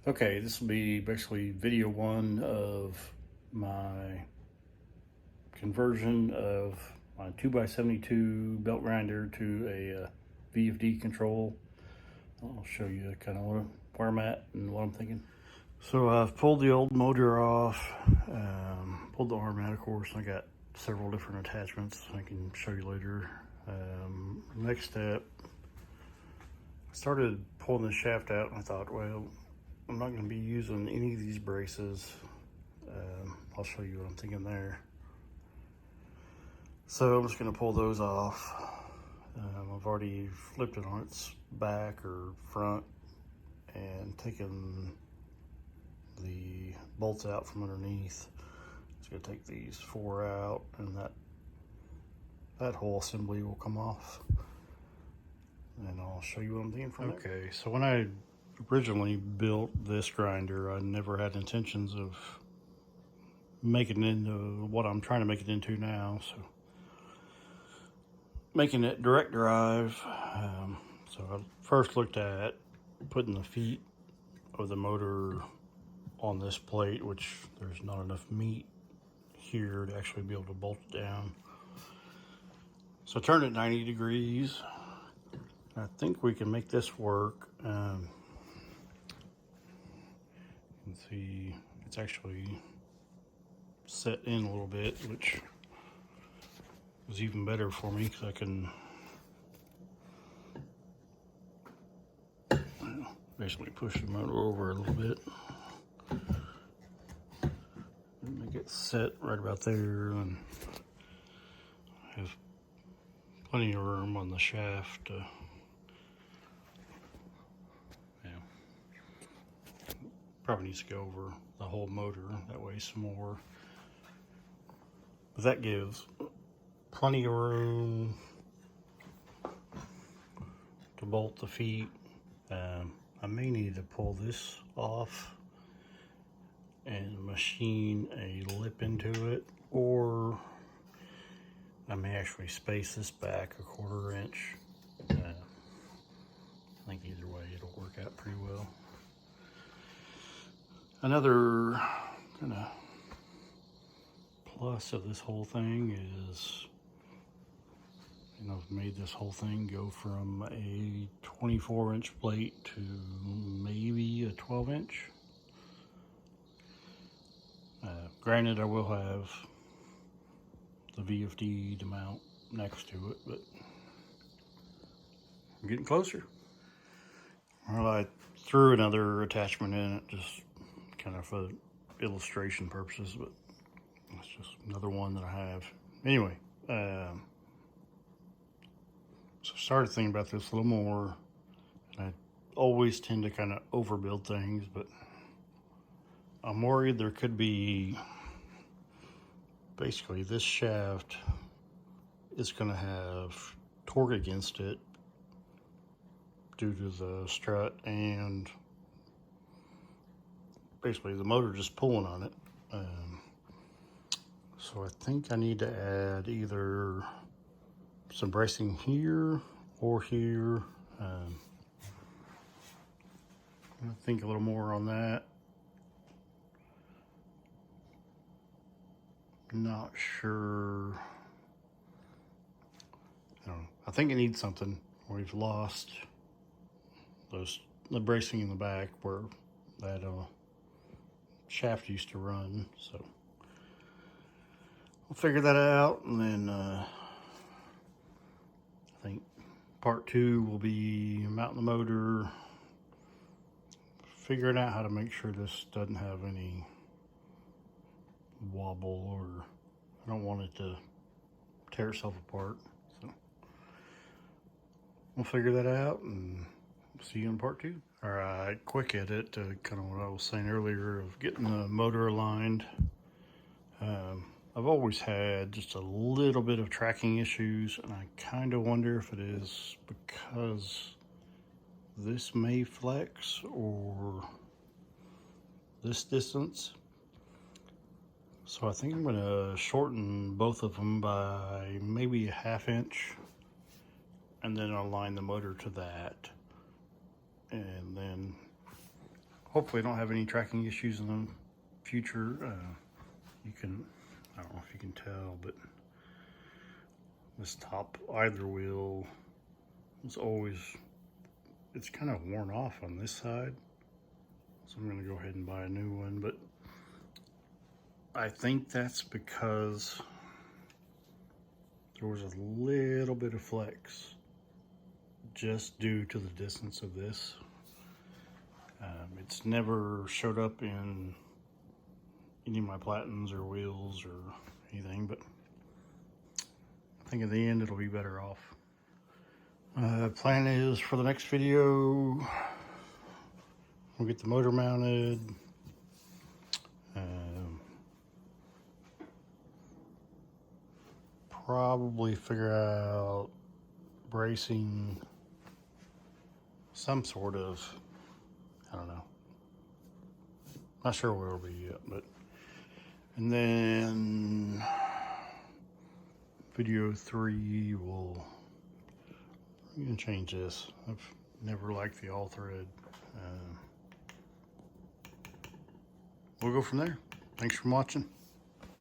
Okay, this will be basically video one of my conversion of my 2x72 belt grinder to a VFD control. I'll show you kind of where I'm at and what I'm thinking. So I've pulled the old motor off, pulled the arm out, of course. I got several different attachments I can show you later. Next step, I started pulling the shaft out and I thought, well, I'm not going to be using any of these braces. I'll show you what I'm thinking there. So I'm just going to pull those off. I've already flipped it on its back or front and taken the bolts out from underneath. Just going to take these four out, and that whole assembly will come off. And I'll show you what I'm thinking from there. Okay, so when I originally built this grinder, I never had intentions of making it into what I'm trying to make it into now. So making it direct drive. So I first looked at putting the feet of the motor on this plate, which there's not enough meat here to actually be able to bolt it down. So I turned it 90 degrees. I think we can make this work. You can see it's actually set in a little bit, which is even better for me because I can basically push the motor over a little bit and make it set right about there, and have plenty of room on the shaft. Probably needs to go over the whole motor that way some more, but that gives plenty of room to bolt the feet. I may need to pull this off and machine a lip into it, or I may actually space this back a 1/4 inch. I think either way it'll work out pretty well. Another kind of plus of this whole thing is, I've made this whole thing go from a 24-inch plate to maybe a 12-inch. Granted, I will have the VFD to mount next to it, but I'm getting closer. Well, I threw another attachment in it just kind of for illustration purposes, but it's just another one that I have. Anyway, so I started thinking about this a little more, and I always tend to kind of overbuild things, but I'm worried there could be, basically this shaft is going to have torque against it due to the strut and basically the motor just pulling on it. So I think I need to add either some bracing here or here. I'm gonna think a little more on that. Not sure. I don't know. I think it needs something. We've lost the bracing in the back where that shaft used to run. So we'll figure that out, and then I think part 2 will be mounting the motor, figuring out how to make sure this doesn't have any wobble, or I don't want it to tear itself apart. So we'll figure that out and see you in part 2. All right, quick edit to kind of what I was saying earlier of getting the motor aligned. I've always had just a little bit of tracking issues, and I kind of wonder if it is because this may flex or this distance. So I think I'm going to shorten both of them by maybe a 1/2 inch, and then align the motor to that. And then hopefully I don't have any tracking issues in the future. You can, I don't know if you can tell, but this top either wheel is always, it's kind of worn off on this side. So I'm gonna go ahead and buy a new one, but I think that's because there was a little bit of flex just due to the distance of this. It's never showed up in any of my Platens or wheels or anything, but I think in the end it'll be better off. Plan is for the next video, we'll get the motor mounted. Probably figure out bracing, some sort of, I don't know. Not sure where it'll be yet, but, and then video 3 will, I'm gonna change this. I've never liked the all thread. We'll go from there. Thanks for watching.